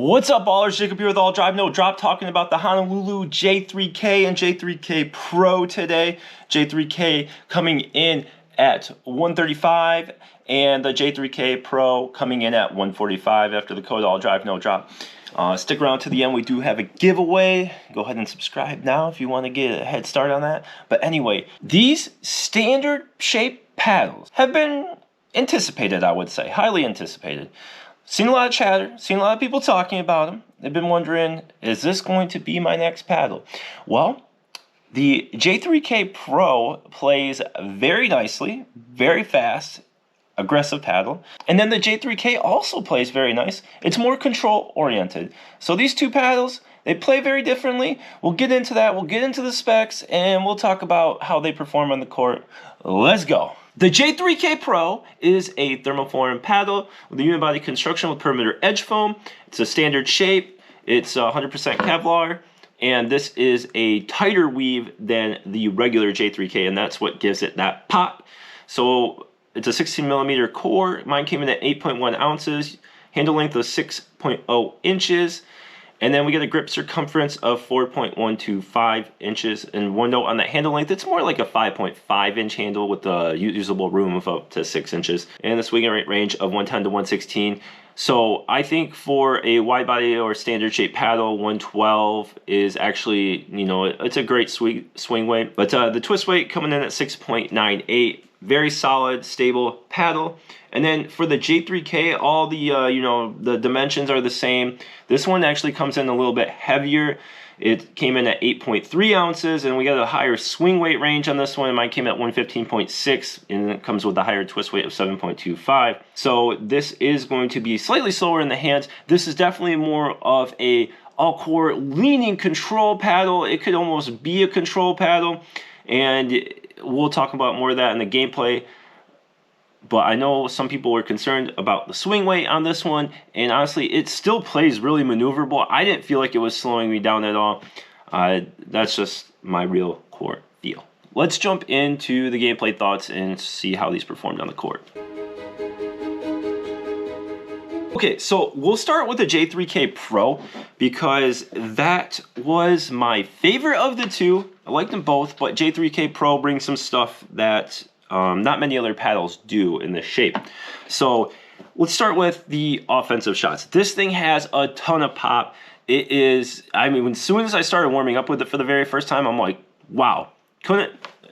What's up, ballers? Jacob here with All Drive No Drop, talking about the Honolulu J3K and J3K Pro today. J3K coming in at 135 and the J3K Pro coming in at 145 after the code All Drive No Drop. Stick around to the end. We do have a giveaway. Go ahead and subscribe now if you want to get a head start on that. But anyway, these standard shape paddles have been anticipated, I would say, highly anticipated. Seen a lot of chatter, seen a lot of people talking about them. They've been wondering, is this going to be my next paddle? Well, the J3K Pro plays very nicely, very fast, aggressive paddle. And then the J3K also plays very nice. It's more control oriented. So these two paddles, they play very differently. We'll get into that. We'll get into the specs and we'll talk about how they perform on the court. Let's go. The J3K Pro is a thermoform paddle with a unibody construction with perimeter edge foam. It's a standard shape. It's 100% Kevlar. And this is a tighter weave than the regular J3K, and that's what gives it that pop. So it's a 16 millimeter core. Mine came in at 8.1 ounces. Handle length of 6.0 inches. And then we get a grip circumference of 4.125 inches. And one note on that handle length, it's more like a 5.5 inch handle with a usable room of up to 6 inches. And the swinging rate range of 110 to 116. So I think for a wide body or standard shape paddle, 112 is actually, you know, it's a great swing weight. But the twist weight coming in at 6.98. Very solid, stable paddle. And then for the J3K, all the, the dimensions are the same. This one actually comes in a little bit heavier. It came in at 8.3 ounces, and we got a higher swing weight range on this one. Mine came at 115.6, and it comes with a higher twist weight of 7.25. So this is going to be slightly slower in the hands. This is definitely more of a all-court leaning control paddle. It could almost be a control paddle, and we'll talk about more of that in the gameplay. But I know some people were concerned about the swing weight on this one, and honestly, it still plays really maneuverable. I didn't feel like it was slowing me down at all. That's just my real court feel. Let's jump into the gameplay thoughts and see how these performed on the court. Okay, so we'll start with the J3K Pro because that was my favorite of the two. I like them both, but J3K Pro brings some stuff that not many other paddles do in this shape. So let's start with the offensive shots. This thing has a ton of pop. It is, I mean, as soon as I started warming up with it for the very first time, I'm like, wow,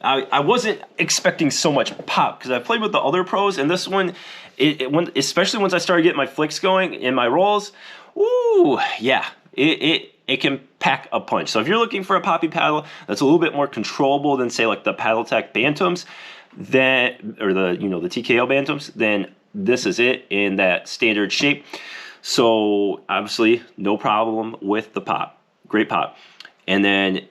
I wasn't expecting so much pop because I played with the other pros, and this one, especially once I started getting my flicks going in my rolls, ooh, yeah, it can pack a punch. So if you're looking for a poppy paddle that's a little bit more controllable than, say, like the Paddletek Bantams, or the TKO Bantams, then this is it in that standard shape. So obviously no problem with the pop, great pop, and then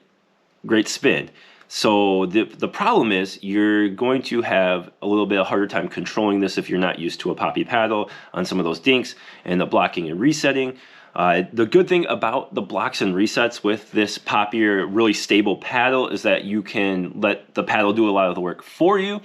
great spin. So the problem is you're going to have a little bit of harder time controlling this if you're not used to a poppy paddle on some of those dinks and the blocking and resetting. The good thing about the blocks and resets with this poppier, really stable paddle is that you can let the paddle do a lot of the work for you.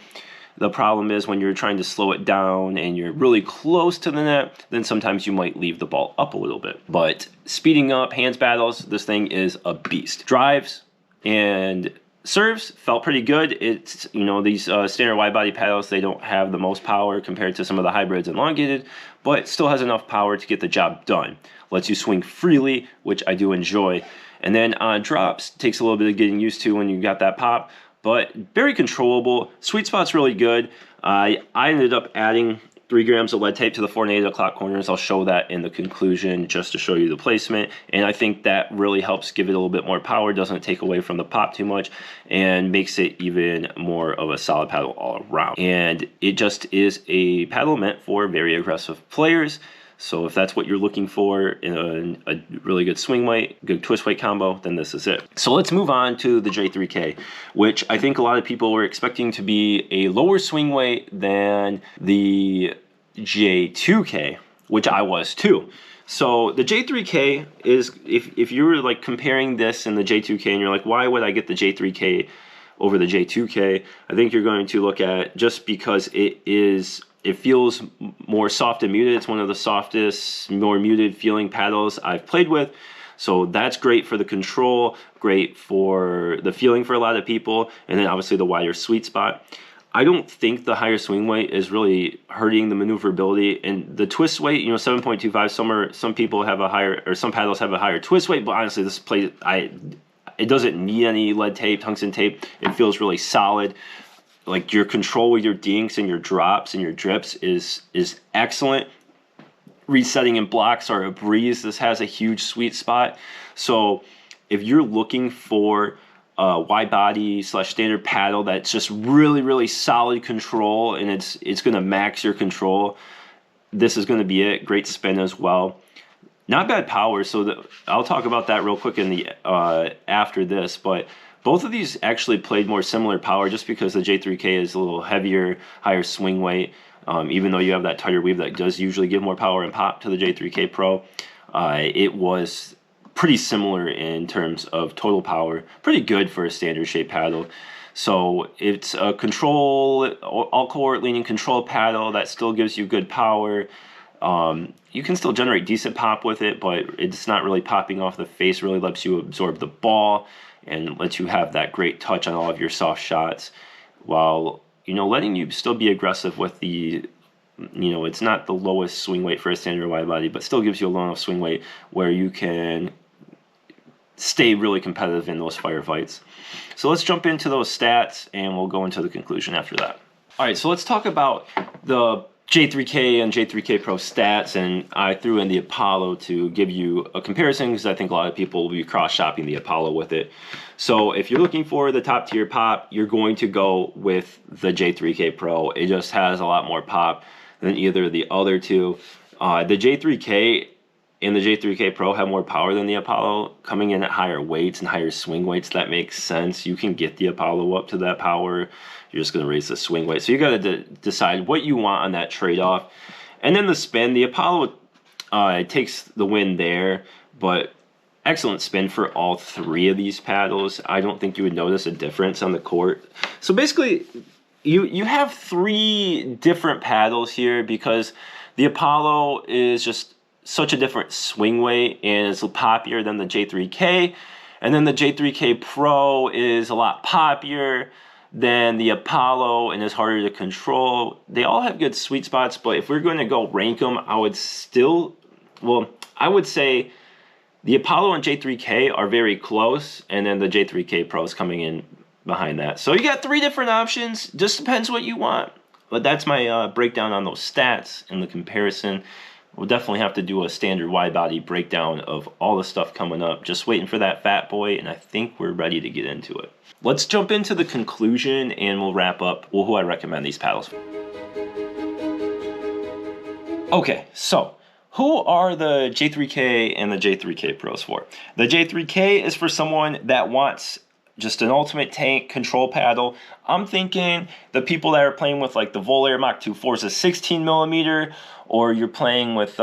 The problem is when you're trying to slow it down and you're really close to the net, then sometimes you might leave the ball up a little bit. But speeding up hands battles, this thing is a beast. Drives and serves felt pretty good. It's, these standard wide body paddles, they don't have the most power compared to some of the hybrids and elongated, but it still has enough power to get the job done. Lets you swing freely, which I do enjoy. And then on drops, takes a little bit of getting used to when you got that pop, but very controllable. Sweet spot's really good. I ended up adding 3 grams of lead tape to the 4 and 8 o'clock corners. I'll show that in the conclusion just to show you the placement. And I think that really helps give it a little bit more power, doesn't take away from the pop too much, and makes it even more of a solid paddle all around. And it just is a paddle meant for very aggressive players. So if that's what you're looking for in a really good swing weight, good twist weight combo, then this is it. So let's move on to the J3K, which I think a lot of people were expecting to be a lower swing weight than the J2K, which I was too. So the J3K is, if you were like comparing this and the J2K and you're like, why would I get the J3K over the J2K. I think you're going to look at, just because it feels more soft and muted. It's one of the softest, more muted feeling paddles I've played with. So that's great for the control, great for the feeling for a lot of people, and then obviously the wider sweet spot. I don't think the higher swing weight is really hurting the maneuverability, and the twist weight, you know, 7.25. Some people have a higher, or some paddles have a higher twist weight, but honestly, this plate, it doesn't need any lead tape, tungsten tape. It feels really solid. Like, your control with your dinks and your drops and your drips is excellent. Resetting in blocks are a breeze. This has a huge sweet spot. So if you're looking for a wide body / standard paddle that's just really, really solid control, and it's going to max your control, this is going to be it. Great spin as well. Not bad power. So I'll talk about that real quick in the after this, but both of these actually played more similar power, just because the J3K is a little heavier, higher swing weight. Even though you have that tighter weave that does usually give more power and pop to the J3K Pro, it was pretty similar in terms of total power. Pretty good for a standard shape paddle. So it's a control, all cohort leaning control paddle that still gives you good power. You can still generate decent pop with it, but it's not really popping off the face. Really lets you absorb the ball and lets you have that great touch on all of your soft shots, while, you know, letting you still be aggressive with the, you know, it's not the lowest swing weight for a standard wide body, but still gives you a low enough swing weight where you can stay really competitive in those firefights. So let's jump into those stats, and we'll go into the conclusion after that. All right, so let's talk about the J3K and J3K Pro stats, and I threw in the Apollo to give you a comparison, because I think a lot of people will be cross-shopping the Apollo with it. So if you're looking for the top tier pop, you're going to go with the J3K Pro. It just has a lot more pop than either of the other two. The J3K and the J3K Pro have more power than the Apollo, coming in at higher weights and higher swing weights. That makes sense. You can get the Apollo up to that power. You're just going to raise the swing weight. So you got to decide what you want on that trade-off. And then the spin, the Apollo takes the win there, but excellent spin for all three of these paddles. I don't think you would notice a difference on the court. So basically, you have three different paddles here, because the Apollo is just such a different swing weight and is poppier than the J3K. And then the J3K Pro is a lot poppier than the Apollo and is harder to control. They all have good sweet spots, but if we're going to go rank them, I would say the Apollo and J3K are very close, and then the J3K Pro is coming in behind that. So you got three different options. Just depends what you want. But that's my breakdown on those stats and the comparison. We'll definitely have to do a standard wide body breakdown of all the stuff coming up. Just waiting for that fat boy, and I think we're ready to get into it. Let's jump into the conclusion, and we'll wrap up who I recommend these paddles for. Okay, so who are the J3K and the J3K Pros for? The J3K is for someone that wants just an ultimate tank control paddle. I'm thinking the people that are playing with like the Volair Mach 2 Forza 16 millimeter, or you're playing with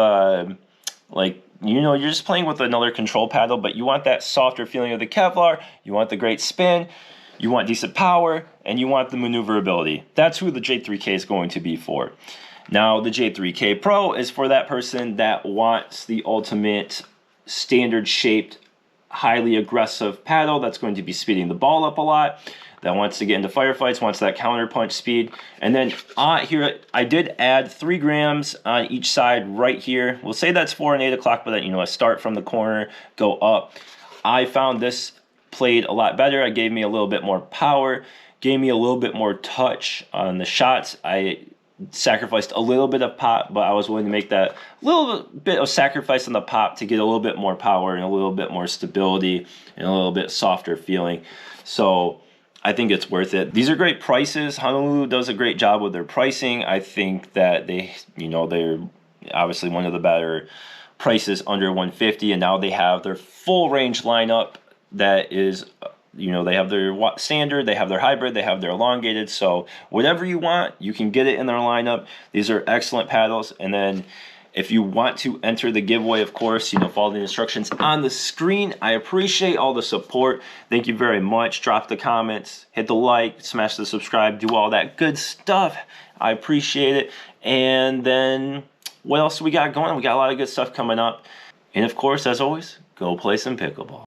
you're just playing with another control paddle, but you want that softer feeling of the Kevlar, you want the great spin, you want decent power, and you want the maneuverability. That's who the J3K is going to be for. Now, the J3K Pro is for that person that wants the ultimate standard shaped, highly aggressive paddle that's going to be speeding the ball up a lot, that wants to get into firefights, wants that counter punch speed. And then here, I did add 3 grams on each side right here. We'll say that's 4 and 8 o'clock, but I start from the corner, go up. I found this played a lot better. It gave me a little bit more power, gave me a little bit more touch on the shots. I sacrificed a little bit of pop, but I was willing to make that little bit of sacrifice on the pop to get a little bit more power and a little bit more stability and a little bit softer feeling. So I think it's worth it. These are great prices. Honolulu does a great job with their pricing. I think that they're obviously one of the better prices under 150, and now they have their full range lineup that is, they have their standard, they have their hybrid, they have their elongated. So whatever you want, you can get it in their lineup. These are excellent paddles. And then If you want to enter the giveaway, of course, follow the instructions on the screen. I appreciate all the support. Thank you very much. Drop the comments, hit the like, smash the subscribe, do all that good stuff. I appreciate it. And then what else we got going? We got a lot of good stuff coming up. And of course, as always, go play some pickleball.